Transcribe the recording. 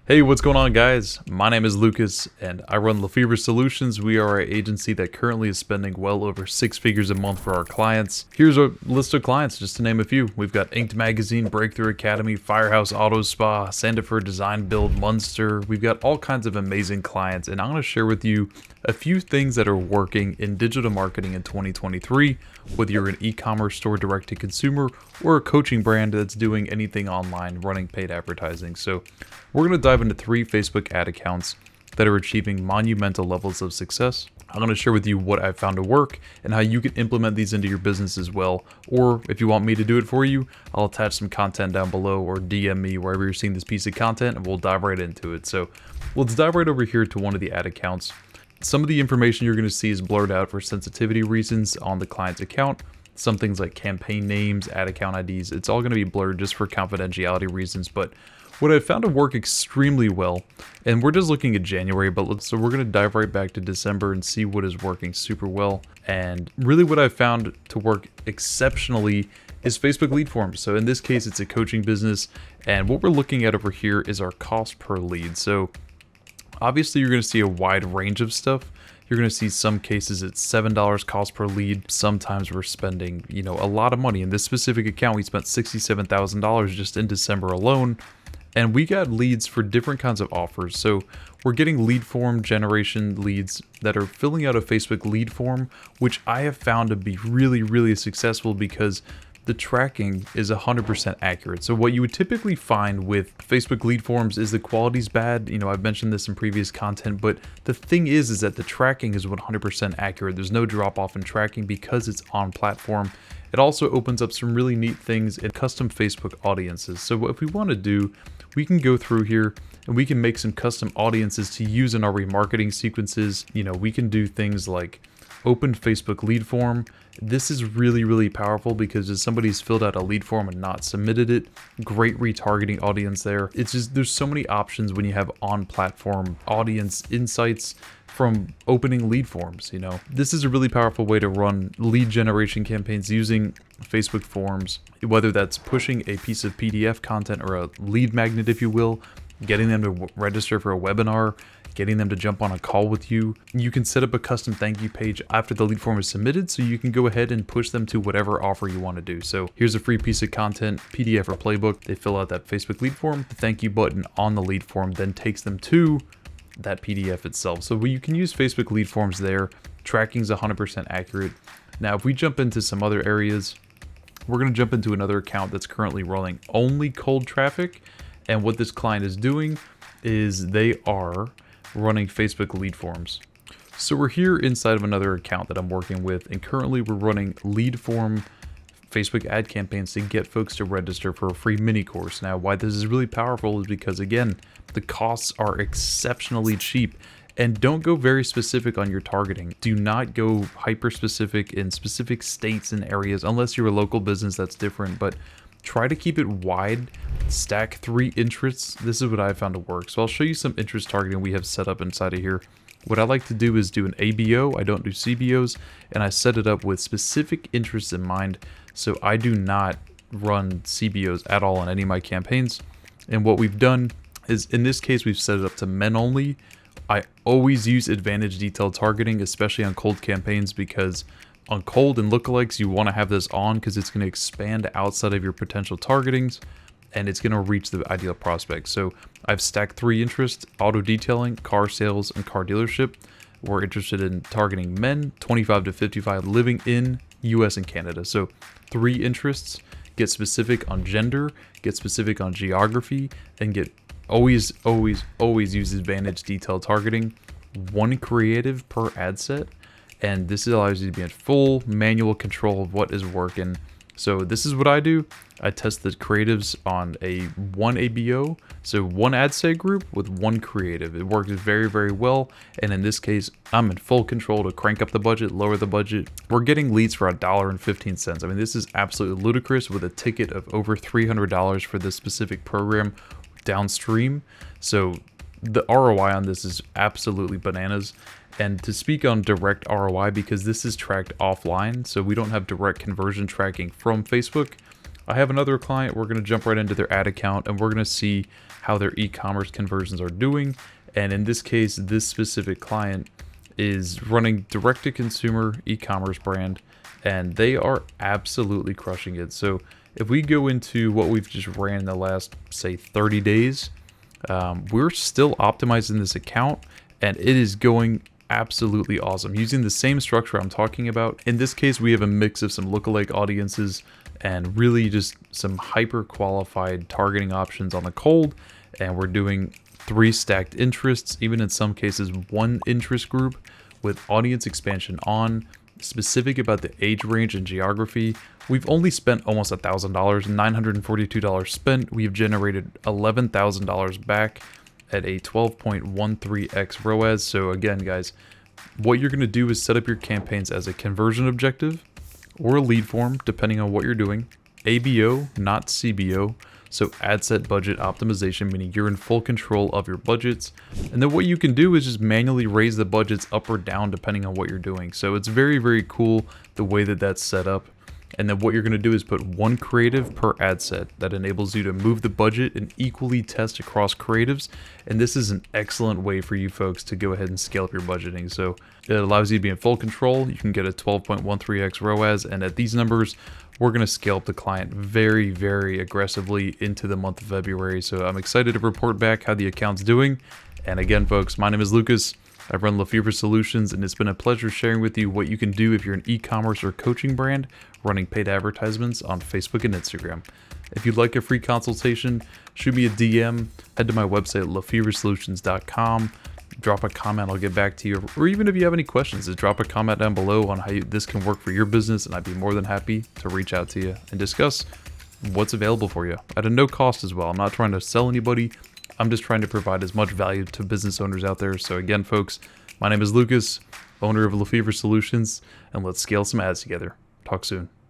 Hey, what's going on, guys? My name is Lucas, and I run Lefevre Solutions. We are an agency that currently is spending well over 6 figures a month for our clients. Here's a list of clients, just to name a few. We've got Inked Magazine, Breakthrough Academy, Firehouse Auto Spa, Sandefur Design Build, Munster. We've got all kinds of amazing clients, and I'm going to share with you a few things that are working in digital marketing in 2023, whether you're an e-commerce store direct to consumer or a coaching brand that's doing anything online, running paid advertising. So we're going to dive into 3 Facebook ad accounts that are achieving monumental levels of success. I'm going to share with you what I've found to work and how you can implement these into your business as well. Or if you want me to do it for you, I'll attach some content down below or DM me wherever you're seeing this piece of content and we'll dive right into it. So let's dive right over here to one of the ad accounts. Some of the information you're going to see is blurred out for sensitivity reasons on the client's account. Some things like campaign names, ad account IDs, it's all going to be blurred just for confidentiality reasons. But what I found to work extremely well, and we're just looking at January, so we're going to dive right back to December and see what is working super well. And really what I found to work exceptionally is Facebook lead forms. So in this case, it's a coaching business. And what we're looking at over here is our cost per lead. So obviously you're going to see a wide range of stuff. You're going to see some cases it's $7 cost per lead. Sometimes we're spending, a lot of money. In this specific account, we spent $67,000 just in December alone. And we got leads for different kinds of offers. So we're getting lead form generation leads that are filling out a Facebook lead form, which I have found to be really, really successful because the tracking is 100% accurate. So what you would typically find with Facebook lead forms is the quality's bad. I've mentioned this in previous content, but the thing is that the tracking is 100% accurate. There's no drop off in tracking because it's on platform. It also opens up some really neat things in custom Facebook audiences. So what if we want to do, we can go through here and we can make some custom audiences to use in our remarketing sequences. We can do things like open Facebook lead form. This is really, really powerful because if somebody's filled out a lead form and not submitted it, great retargeting audience there. It's just, there's so many options when you have on-platform audience insights from opening lead forms. This is a really powerful way to run lead generation campaigns using Facebook forms, whether that's pushing a piece of PDF content or a lead magnet, if you will, getting them to register for a webinar, getting them to jump on a call with you. You can set up a custom thank you page after the lead form is submitted, so you can go ahead and push them to whatever offer you want to do. So here's a free piece of content, PDF or playbook. They fill out that Facebook lead form. The thank you button on the lead form then takes them to that PDF itself. So you can use Facebook lead forms there. Tracking is 100% accurate. Now, if we jump into some other areas, we're going to jump into another account that's currently running only cold traffic. And what this client is doing is they are running Facebook lead forms. So we're here inside of another account that I'm working with, and currently we're running lead form Facebook ad campaigns to get folks to register for a free mini course. Now, why this is really powerful is because, again, the costs are exceptionally cheap. And don't go very specific on your targeting. Do not go hyper specific in specific states and areas unless you're a local business, that's different. But try to keep it wide, stack 3 interests. This is what I found to work. So I'll show you some interest targeting we have set up inside of here. What I like to do is do an ABO. I don't do CBOs, and I set it up with specific interests in mind. So I do not run CBOs at all on any of my campaigns. And what we've done is, in this case, we've set it up to men only. I always use advantage detailed targeting, especially on cold campaigns, because on cold and lookalikes, you want to have this on because it's going to expand outside of your potential targetings and it's going to reach the ideal prospect. So I've stacked 3 interests: auto detailing, car sales, and car dealership. We're interested in targeting men 25 to 55 living in US and Canada. So 3 interests, get specific on gender, get specific on geography, and get always use advantage detailed targeting. 1 creative per ad set. And this allows you to be in full manual control of what is working. So this is what I do. I test the creatives on a 1 ABO. So 1 ad set group with 1 creative. It works very, very well. And in this case, I'm in full control to crank up the budget, lower the budget. We're getting leads for $1.15. I mean, this is absolutely ludicrous with a ticket of over $300 for this specific program downstream. So the ROI on this is absolutely bananas. And to speak on direct ROI, because this is tracked offline, so we don't have direct conversion tracking from Facebook, I have another client. We're going to jump right into their ad account and we're going to see how their e-commerce conversions are doing. And in this case, this specific client is running direct-to-consumer e-commerce brand, and they are absolutely crushing it. So if we go into what we've just ran in the last, say, 30 days, we're still optimizing this account, and it is going absolutely awesome using the same structure I'm talking about. In this case, we have a mix of some lookalike audiences and really just some hyper qualified targeting options on the cold, and we're doing 3 stacked interests, even in some cases 1 interest group with audience expansion on, specific about the age range and geography. We've only spent almost $1,000, $942 spent. We've generated $11,000 back at a 12.13x ROAS. So again, guys, what you're going to do is set up your campaigns as a conversion objective or a lead form, depending on what you're doing. ABO, not CBO. So Adset Budget Optimization, meaning you're in full control of your budgets. And then what you can do is just manually raise the budgets up or down depending on what you're doing. So it's very, very cool the way that that's set up. And then what you're going to do is put 1 creative per ad set. That enables you to move the budget and equally test across creatives. And this is an excellent way for you folks to go ahead and scale up your budgeting. So it allows you to be in full control. You can get a 12.13x ROAS. And at these numbers, we're going to scale up the client very, very aggressively into the month of February. So I'm excited to report back how the account's doing. And again, folks, my name is Lucas. I run Lefevre Solutions, and it's been a pleasure sharing with you what you can do if you're an e-commerce or coaching brand running paid advertisements on Facebook and Instagram. If you'd like a free consultation, shoot me a DM, head to my website, lefevresolutions.com, drop a comment, I'll get back to you. Or even if you have any questions, just drop a comment down below on how this can work for your business, and I'd be more than happy to reach out to you and discuss what's available for you at a no cost as well. I'm not trying to sell anybody. I'm just trying to provide as much value to business owners out there. So again, folks, my name is Lucas, owner of Lefevre Solutions, and let's scale some ads together. Talk soon.